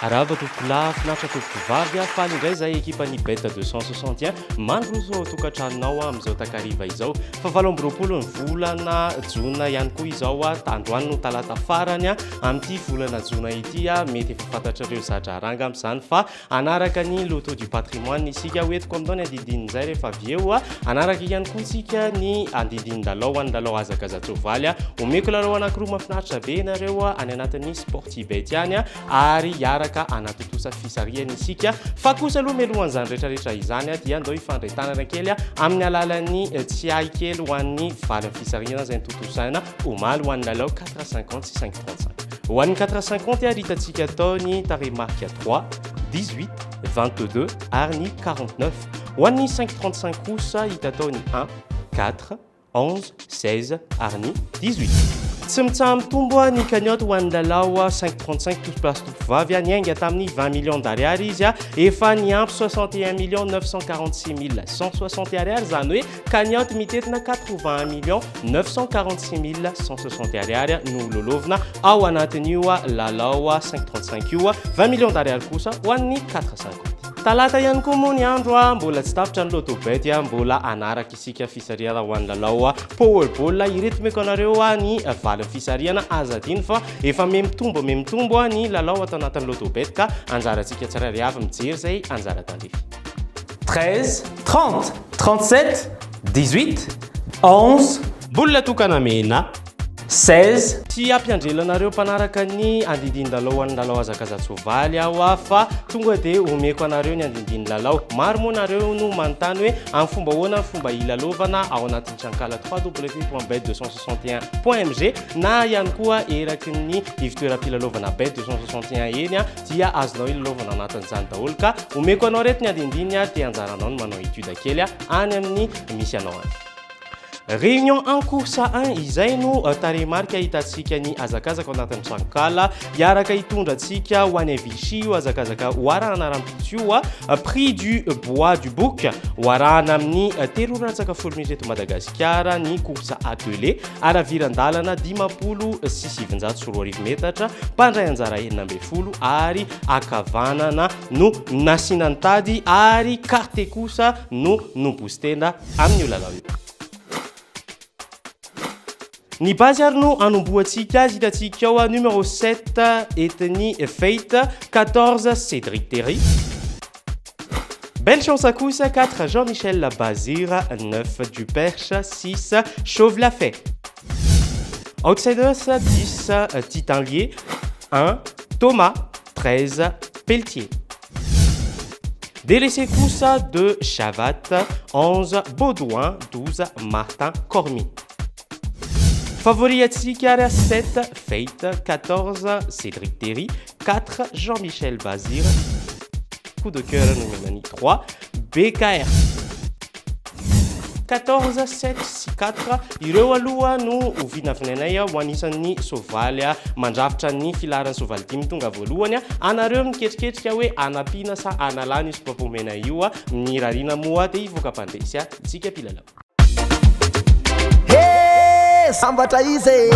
Araba topola finaritra topovavy faly indray zay ekipan'ny beta 261 mandroso tokantranonao amin'izao takariva izao fa 20 ny volana jona ihany koa izao tandroany no talata farany amin'ity volana jona ity mety efa fantatrareo zatra aranga amin'izany fa anaraka ny loto du patrimoine isika hoentiko amin'izao ny andidin'izay rehefa avy eo anaraka ihany koa isika ny andidin-dalao any lalao azakazatsovaly omeko lalao anankiroa mahafinaritra be nareo any anatin'ny sportibet ihany ary hiaraka anatotosa fisariana isika fa kosa aloha melohan'izany rehetrarehetra izany dia andao ifandretanana kely amin'ny alalan'ny tsiay kely ho an'ny valy fisariana izay nitotosaina omaly ho an'ny lalao 450 sy 535 ho an'ny 450 hitantsika atao ny taremarka 3 18 22 ary ny 49 ho an'ny 535 kosa hita atao ny 1 4 11 16 ary ny 18 tsy mitsaha mitombo ny cagnotte ho an'ny lalao 535 tous place topovavy niainga tamin'ny 20 millions d'ariary izy efa niampy 61 946 160 ariary zany hoe cagnotte mitetina 81 946 160 ariary no lolovina ao anatin'io lalao 535 io 20 millions d'ariary kosa ho an'ny 450 talata ihany koa moa ny andro mbola tsy tapitra ny lotobet mbola anaraka isika fisariana ho an'ny lalao powerball iretomeko anareo ny valy fisariana azadiny fa efa memitombo ny lalao atao anatin'ny lotobet ka anjarantsika tsirairay avy mijery zay anjara tandefy 13 30 37 18 11 bola tokana mena 16 tsy ampiandrelanareo mpanaraka ny andidin-lalao an'ny lalao azakazatsovaly fa tonga dia omeko anareo ny andidin lalao maro moa nareo no manontany hoe amin'ny fomba hoana ny fomba ilalovana ao anatin'ny trankala www.bet261.mg na ihany koa eraky ny ivitoeram-pilalovana bet 261 eny dia azonao ilalovana anatin'izany daholo ka omeko anao reto ny andindiny dia anjaranao no manao étude kely any amin'ny misy anao any réunion en course 1 izay no taremarka hitantsika ny azakazaka ao anatin'ny trankala hiaraka hitondratsika ho any Vichy io azakazaka hoarahana rampitio prix du bois du bouc hoarahana amin'ny teloraratsaka folo eto Madagasikara ny course attelé aravirandalana 507 metatra mpandray anjara 90 ary akavanana no nasinany tady ary carte kosa no boostena amin'io lalao io ny base ary no anomboatsika azy hitantsika ao numéro 7 etiny Fate 14 Cédric Terry Belle chance kosa 4 Jean-Michel Bazir 9 Duperche 6 Chauve la Fée Outsiders 10 Titanlier 1 Thomas 13 Pelletier Délaissé Koussa 2 Chavat 11 Baudouin 12 Martin Cormier Favori Atsikara 7 Fate 14 Cédric Terry 4 Jean-Michel Bazir Coup de cœur numéro 3 BKR 14 7 4 ireo aloha no ovinavinainay ho anisan'ny sovaly mandrafitra ny filaran'ny sovaly dimy tonga voalohany anareo miketriketrika hoe anapina sa analany izy papomena io mirarina moa dia ivoaka mpandresy isika mpilalao sambatra izy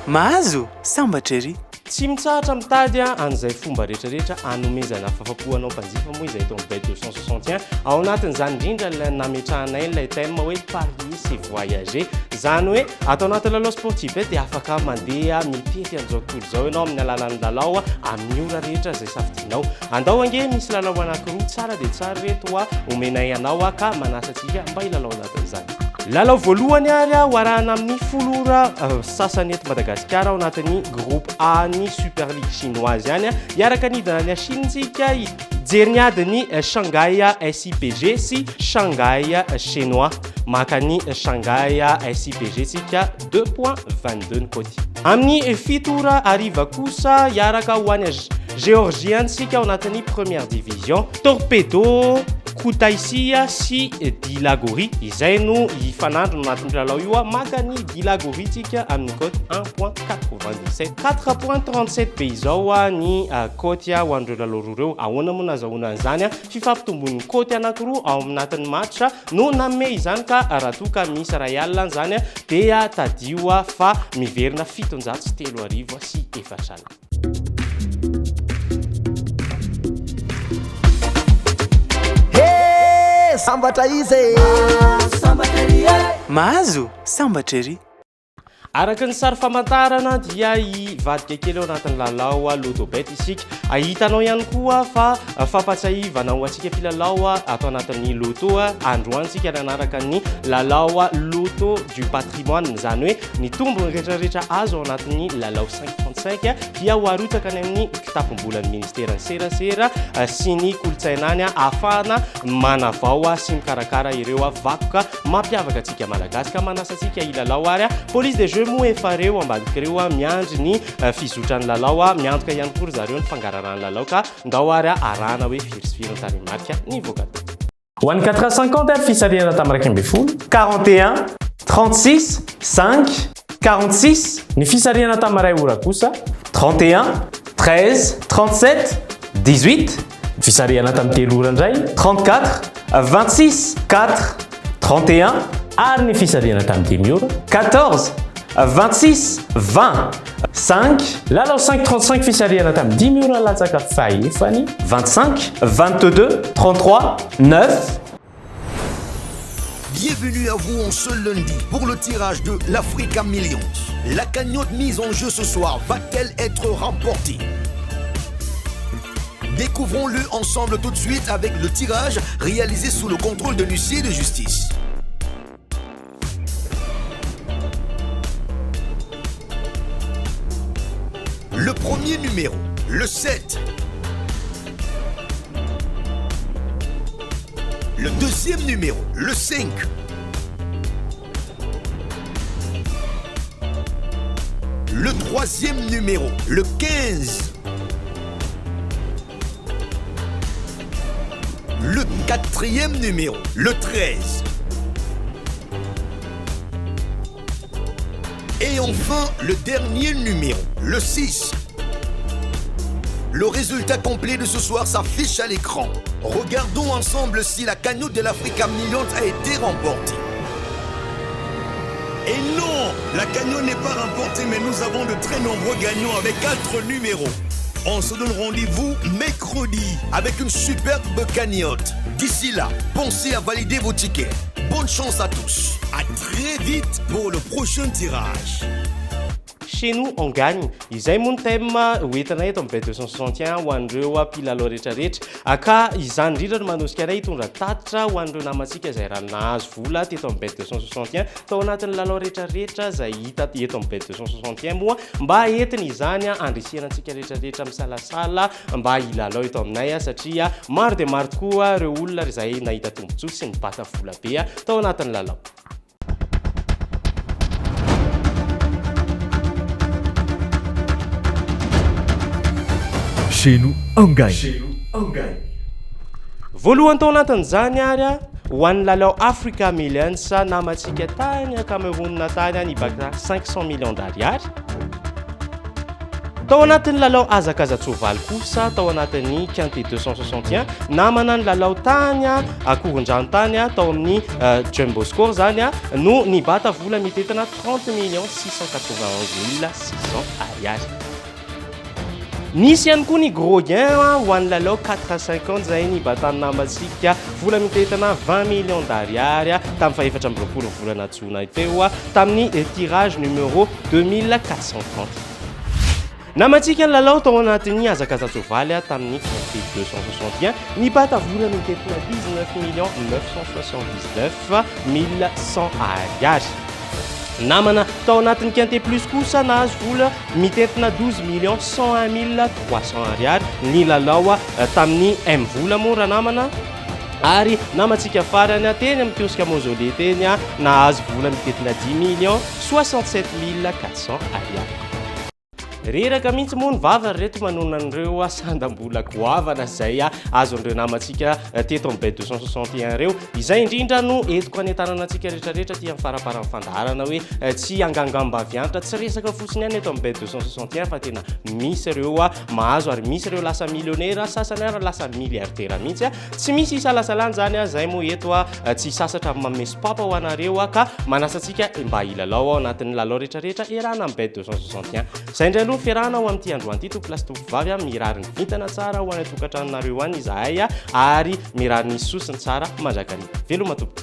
mahazo sambatra ery tsy mitsahatra mitady an'izay fomba rehetrarehetra anomezana fahafapohanao mpanjifa moa izay tao bet 261 ao anatin'izany indrindra nametrahanay ilay thème hoe parier c'est voyager zany hoe atao anaty lalao sportif dia afaka mandeha mitety an'izao tontolo izao ianao amin'ny alalan'ny lalao amin'ny ora rehetra izay safidinao andao ange misy lalao anankiroa tsara dia tsara reto omenay anao ka manasa antsika mba hilalao anatin'izany lalao voalohany ary hoarahana amin'ny folora sasany eto Madagasikara ao anatin'ny groupe A ny Super League chinoise ihany hiaraka nidina ny Chine-tsika jery ny adiny Shanghai SIPG sy Shanghai Chinois maka ny Shanghai SIPG tsika 2.22 ny kôty amin'ny fitora ariva kosa hiaraka ho any Géorgienne-tsika ao anatin'ny première division Torpedo Koutaisia sy Dilagori izay no ifanandro anatin'ny lalao io maka ny Dilagori tsika amin'ny cote 1.97 4.37 be izao ny cote ho andreo lalao roreo ahoana moa nazahoana an'izany fifampitombon'ny cote anankiroa ao anatin'ny match no namme izany ka raha toa ka misy Real an'izany dia tadio fa miverina 703 sy 4 alina sambatra izy mahazo sambatra ery araka ny sary famantarana dia ivadika kely eo anatin'ny lalao lotobet isika ahitanao ihany koa fa fampatsiahivana ho antsika filalao atao anatin'ny loto androantsika nanaraka ny lalao loto du patrimoine zany hoe ny tombony rehetrarehetra azo ao anatin'ny lalao 535 dia ho arotsaka ny amin'ny kitapom-bolan'ny ministeran'ny serasera sy ny kolotsainany ahafahana manavao sy mikarakara ireo vakoka mampiavaka antsika malagasy ka manasantsika ilalao ary police de jeu moa efa reo ambadikireo miandry ny fizotran'ny lalao miantoka ihany koa zareo ny fangararany lalao ka ndao ary arahana hoe firisifiriny tarimarika ny vokato ho an'ny 450 fisarihana tamin'iraika amby folo 41 36 5 46 ny fisarihana tamin'iray ora kosa 31 13 37 18 fisarihana tamin'ny telo ora indray 34 26 4 31 ary ny fisarihana tamin'ny dimy ora 14 26 20 5 lalao 535 fisarihana tamin'ny dimy ora latsaka fahefany 25 22 33 9. Bienvenue à vous en ce lundi pour le tirage de l'Africa Millions. La cagnotte mise en jeu ce soir va-t-elle être remportée? Découvrons-le ensemble tout de suite avec le tirage réalisé sous le contrôle de l'huissier de justice. Le premier numéro, le 7. Le deuxième numéro, le 5. Le troisième numéro, le 15. Le quatrième numéro, le 13. Et enfin, le dernier numéro, le 6. Le résultat complet de ce soir s'affiche à l'écran. Regardons ensemble si la cagnotte de l'Africa Millions a été remportée. Et non, la cagnotte n'est pas remportée, mais nous avons de très nombreux gagnants avec 4 numéros. On se donne rendez-vous mercredi avec une superbe cagnotte. D'ici là, pensez à valider vos tickets. Bonne chance à tous. À très vite pour le prochain tirage. Chez nous, on gagne. Izay moa ny thème hoentinay eto amin'ny Bet261 ho an'ireo mpilalao rehetrarehetra ka izany indrindra no manosika anay hitondra tatitra ho an'ireo namantsika izay raha nahazo vola teto amin'ny Bet261 tao anatin'ny lalao rehetrarehetra izay hita eto amin'ny Bet261 moa mba entiny izany andrisianantsika rehetrarehetra misalasala mba hilalao eto aminay satria maro dia maro tokoa ireo olona izay nahita tombontsoa sy nibata vola be tao anatin'ny lalao. Chez nous, on gagne. Voalohany tao anatin'izany ary ho an'ny lalao Africa Millions namantsika tany Cameroun tany nibaka 500 millions d'ariary. Tao anatin'ny lalao Azakazatsovalo kosa tao anatin'ny Quintet 261 namana ny lalao tany Akorondrano tany tao amin'ny Jumbo Score zany no nibata vola mitetina 30 691 600 ariary. Nisy ihany koa ny gros gain ho an'ny lalao 450 izay nibatany namantsika vola mitetina 20 millions d'ariary tamin'ny faefatra amby roapolo volana jona teo tamin'ny tirage numéro 2430. Namantsika ny lalao tao anatin'ny Azakazatsovalo tamin'ny Quintet 261 nibata vola mitetina 19 979 100 ariary. Namana tao anatin'ny Quintet Plus kosa nahazo vola mitetina 12 101 300 ariary ny lalao tamin'ny M vola moa raha namana ary namantsika farany teny amin'ny kiosque Mausolée teny nahazo vola mitetina 10 67 400 ariary. Reraka mihitsy moa ny vavany reto manona an'ireo sandam-bola goavana izay azon'ireo namantsika teto amin'ny Bet261 reo. Izay indrindra no entiko hanetanana antsika rehetrarehetra ty amin'ny faraparan'ny fandaharana hoe tsy angangamba aviantra tsy resaka fotsiny ihany eto amin'ny Bet261 fa tena misy ireo mahazo ary misy ireo lasa millionnaire sasany ary lasa milliardaire mihitsy tsy misy isalasalany zany zay moa eto tsy sasatra mamesopapa ho anareo ka manasantsika mba hilalao ao anatin'ny lalao rehetrarehetra erana amin'ny Bet261. Zay indray aloha ny fiarahana ao amin'ity androany ity tompo lasy tovovavy mirary ny vintana tsara ho any tokantranonareo any izahay ary mirary ny sosiny tsara manjakariva veloma tompo